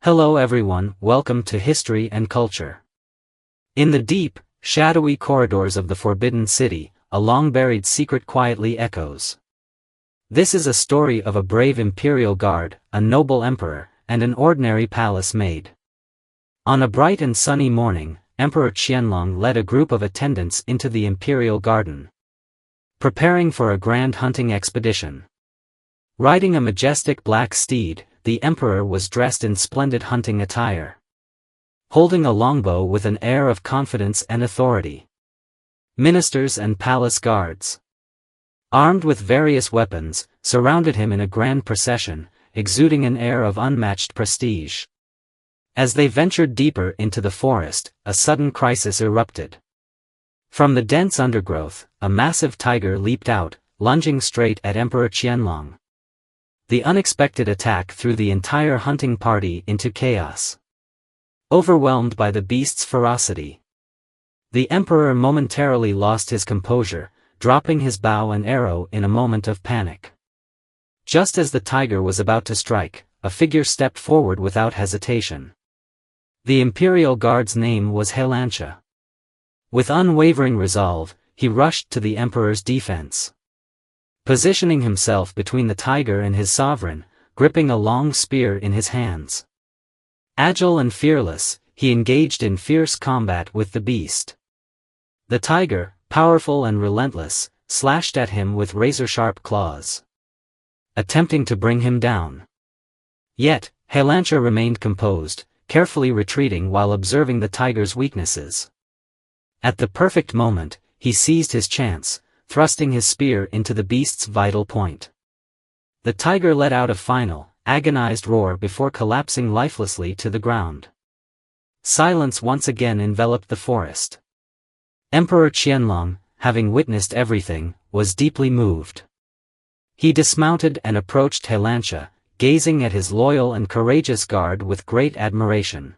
Hello everyone, welcome to History and Culture. In the deep, shadowy corridors of the Forbidden City, a long-buried secret quietly echoes. This is a story of a brave imperial guard, a noble emperor, and an ordinary palace maid. On a bright and sunny morning, Emperor Qianlong led a group of attendants into the imperial garden, preparing for a grand hunting expedition. Riding a majestic black steed, the emperor was dressed in splendid hunting attire, holding a longbow with an air of confidence and authority. Ministers and palace guards, armed with various weapons, surrounded him in a grand procession, exuding an air of unmatched prestige. As they ventured deeper into the forest, a sudden crisis erupted. From the dense undergrowth, a massive tiger leaped out, lunging straight at Emperor Qianlong. The unexpected attack threw the entire hunting party into chaos. Overwhelmed by the beast's ferocity, the emperor momentarily lost his composure, dropping his bow and arrow in a moment of panic. Just as the tiger was about to strike, a figure stepped forward without hesitation. The imperial guard's name was He Lancha. With unwavering resolve, he rushed to the emperor's defense. Positioning himself between the tiger and his sovereign, gripping a long spear in his hands. Agile and fearless, he engaged in fierce combat with the beast. The tiger, powerful and relentless, slashed at him with razor-sharp claws, attempting to bring him down. Yet, He Lancha remained composed, carefully retreating while observing the tiger's weaknesses. At the perfect moment, he seized his chance, thrusting his spear into the beast's vital point. The tiger let out a final, agonized roar before collapsing lifelessly to the ground. Silence once again enveloped the forest. Emperor Qianlong, having witnessed everything, was deeply moved. He dismounted and approached He Lancha, gazing at his loyal and courageous guard with great admiration.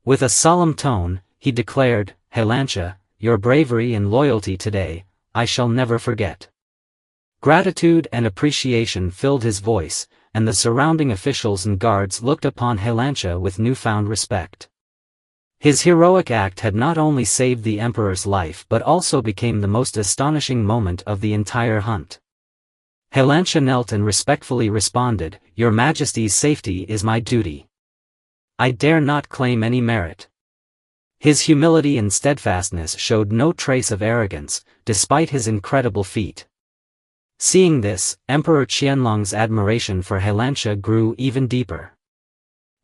With a solemn tone, he declared, "He Lancha, your bravery and loyalty today, I shall never forget." Gratitude and appreciation filled his voice, and the surrounding officials and guards looked upon He Lancha with newfound respect. His heroic act had not only saved the emperor's life but also became the most astonishing moment of the entire hunt. He Lancha knelt and respectfully responded, "Your Majesty's safety is my duty. I dare not claim any merit." His humility and steadfastness showed no trace of arrogance, despite his incredible feat. Seeing this, Emperor Qianlong's admiration for He Lancha grew even deeper.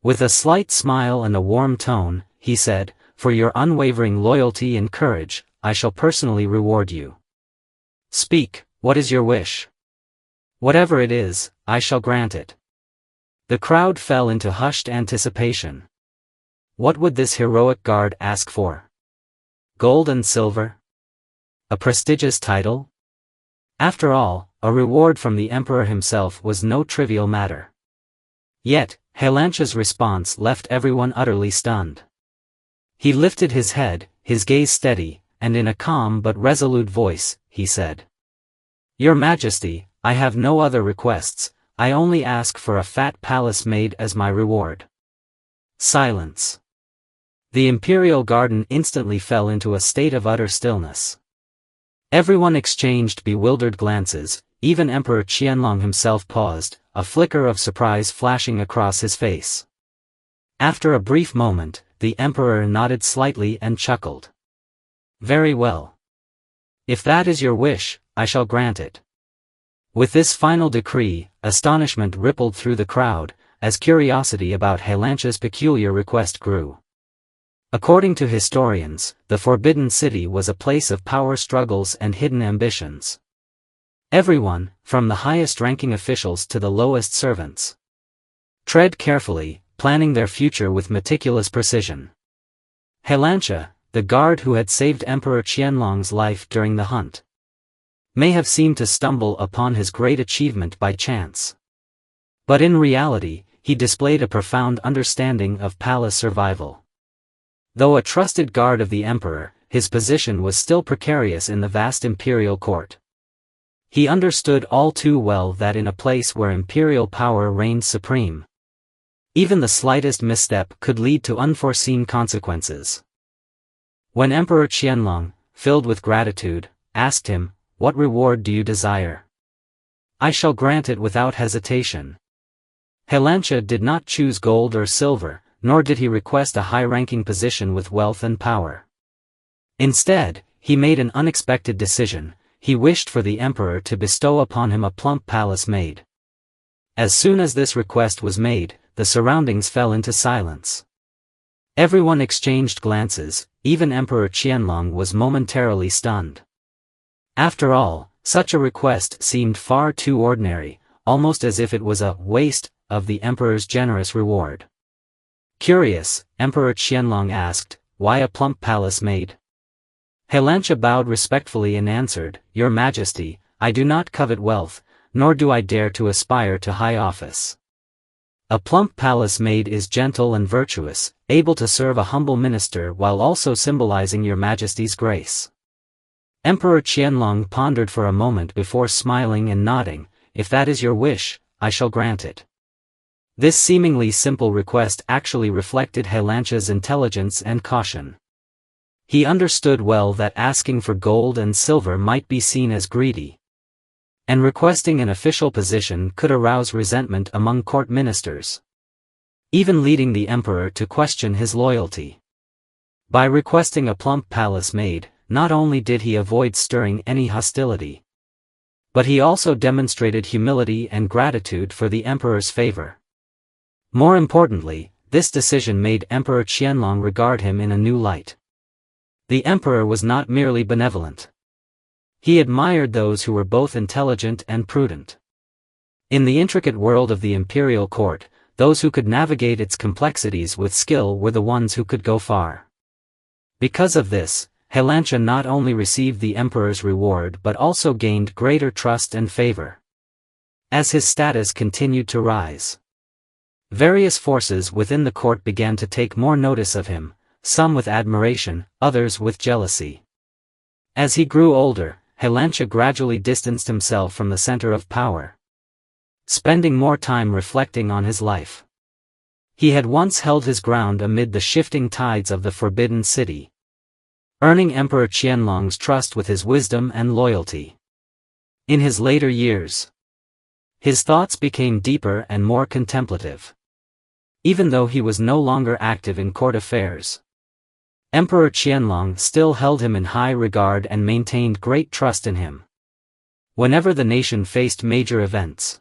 With a slight smile and a warm tone, he said, "For your unwavering loyalty and courage, I shall personally reward you. Speak, what is your wish? Whatever it is, I shall grant it." The crowd fell into hushed anticipation. What would this heroic guard ask for? Gold and silver? A prestigious title? After all, a reward from the emperor himself was no trivial matter. Yet, He Lancha's response left everyone utterly stunned. He lifted his head, his gaze steady, and in a calm but resolute voice, he said, "Your Majesty, I have no other requests, I only ask for a fat palace maid as my reward." Silence. The imperial garden instantly fell into a state of utter stillness. Everyone exchanged bewildered glances, even Emperor Qianlong himself paused, a flicker of surprise flashing across his face. After a brief moment, the emperor nodded slightly and chuckled. "Very well. If that is your wish, I shall grant it." With this final decree, astonishment rippled through the crowd, as curiosity about He Lancha's peculiar request grew. According to historians, the Forbidden City was a place of power struggles and hidden ambitions. Everyone, from the highest-ranking officials to the lowest servants, tread carefully, planning their future with meticulous precision. He Lancha, the guard who had saved Emperor Qianlong's life during the hunt, may have seemed to stumble upon his great achievement by chance. But in reality, he displayed a profound understanding of palace survival. Though a trusted guard of the emperor, his position was still precarious in the vast imperial court. He understood all too well that in a place where imperial power reigned supreme, Even the slightest misstep could lead to unforeseen consequences. When Emperor Qianlong, filled with gratitude, asked him, "What reward do you desire? I shall grant it without hesitation." Helancha did not choose gold or silver, nor did he request a high-ranking position with wealth and power. Instead, he made an unexpected decision. He wished for the emperor to bestow upon him a plump palace maid. As soon as this request was made, the surroundings fell into silence. Everyone exchanged glances, even Emperor Qianlong was momentarily stunned. After all, such a request seemed far too ordinary, almost as if it was a waste of the emperor's generous reward. Curious, Emperor Qianlong asked, "Why a plump palace maid?" Helancha bowed respectfully and answered, "Your Majesty, I do not covet wealth, nor do I dare to aspire to high office. A plump palace maid is gentle and virtuous, able to serve a humble minister while also symbolizing your Majesty's grace." Emperor Qianlong pondered for a moment before smiling and nodding. "If that is your wish, I shall grant it." This seemingly simple request actually reflected Helancha's intelligence and caution. He understood well that asking for gold and silver might be seen as greedy, and requesting an official position could arouse resentment among court ministers, even leading the emperor to question his loyalty. By requesting a plump palace maid, not only did he avoid stirring any hostility, but he also demonstrated humility and gratitude for the emperor's favor. More importantly, this decision made Emperor Qianlong regard him in a new light. The emperor was not merely benevolent. He admired those who were both intelligent and prudent. In the intricate world of the imperial court, those who could navigate its complexities with skill were the ones who could go far. Because of this, Helancha not only received the emperor's reward but also gained greater trust and favor. As his status continued to rise, various forces within the court began to take more notice of him, some with admiration, others with jealousy. As he grew older, Helancha gradually distanced himself from the center of power, spending more time reflecting on his life. He had once held his ground amid the shifting tides of the Forbidden City, earning Emperor Qianlong's trust with his wisdom and loyalty. In his later years, his thoughts became deeper and more contemplative. Even though he was no longer active in court affairs, Emperor Qianlong still held him in high regard and maintained great trust in him. Whenever the nation faced major events,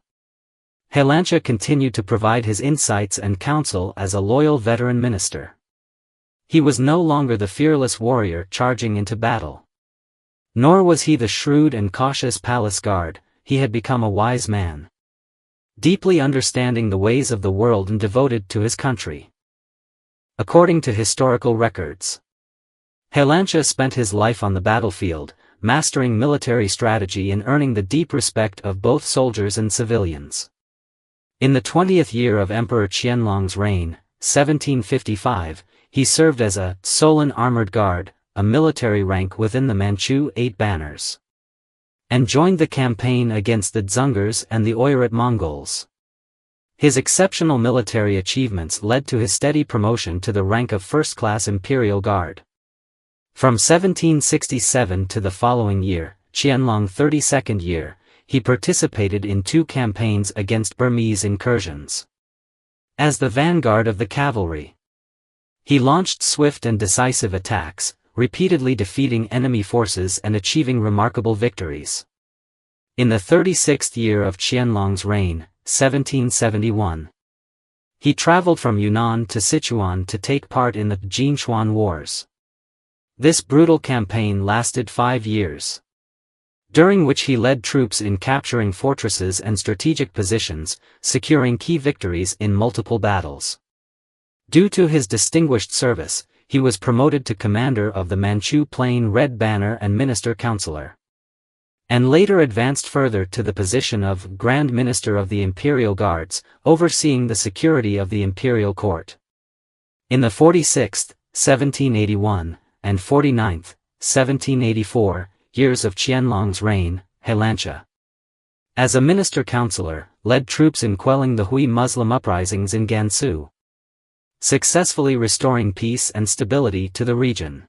Helancha continued to provide his insights and counsel as a loyal veteran minister. He was no longer the fearless warrior charging into battle, nor was he the shrewd and cautious palace guard. He had become a wise man, deeply understanding the ways of the world and devoted to his country. According to historical records, Helancha spent his life on the battlefield, mastering military strategy and earning the deep respect of both soldiers and civilians. In the 20th year of Emperor Qianlong's reign, 1755, he served as a Solon Armored Guard, a military rank within the Manchu Eight Banners, and joined the campaign against the Dzungars and the Oirat Mongols. His exceptional military achievements led to his steady promotion to the rank of first-class Imperial Guard. From 1767 to the following year, Qianlong 32nd year, he participated in 2 campaigns against Burmese incursions. As the vanguard of the cavalry, he launched swift and decisive attacks, repeatedly defeating enemy forces and achieving remarkable victories. In the 36th year of Qianlong's reign, 1771, he traveled from Yunnan to Sichuan to take part in the Jinshuan Wars. This brutal campaign lasted 5 years, during which he led troops in capturing fortresses and strategic positions, securing key victories in multiple battles. Due to his distinguished service, he was promoted to commander of the Manchu Plain Red Banner and Minister Counselor, and later advanced further to the position of Grand Minister of the Imperial Guards, overseeing the security of the imperial court. In the 46th, 1781, and 49th, 1784, years of Qianlong's reign, Helancha As a minister-counselor, led troops in quelling the Hui Muslim uprisings in Gansu, successfully restoring peace and stability to the region.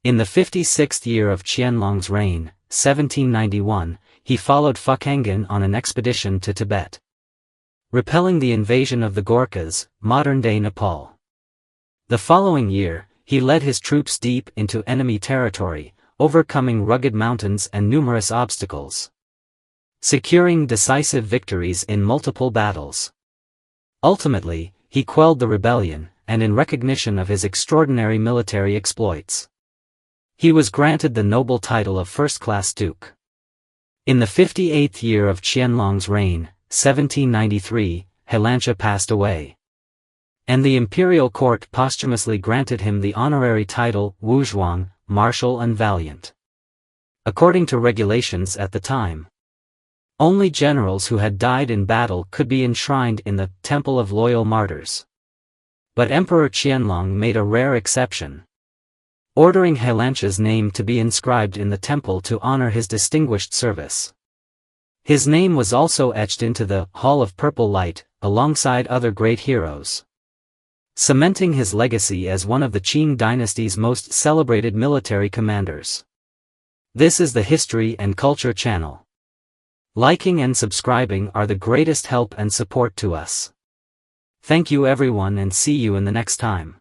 In the 56th year of Qianlong's reign, 1791, he followed Fukangan on an expedition to Tibet, repelling the invasion of the Gorkhas, modern-day Nepal. The following year, he led his troops deep into enemy territory, overcoming rugged mountains and numerous obstacles, securing decisive victories in multiple battles. Ultimately, he quelled the rebellion, and in recognition of his extraordinary military exploits, he was granted the noble title of first-class duke. In the 58th year of Qianlong's reign, 1793, Helancha passed away, and the imperial court posthumously granted him the honorary title Wuzhuang, Marshal and Valiant. According to regulations at the time, only generals who had died in battle could be enshrined in the Temple of Loyal Martyrs. But Emperor Qianlong made a rare exception, ordering Helancha's name to be inscribed in the temple to honor his distinguished service. His name was also etched into the Hall of Purple Light, alongside other great heroes, cementing his legacy as one of the Qing dynasty's most celebrated military commanders. This is the History and Culture channel. Liking and subscribing are the greatest help and support to us. Thank you everyone and see you in the next time.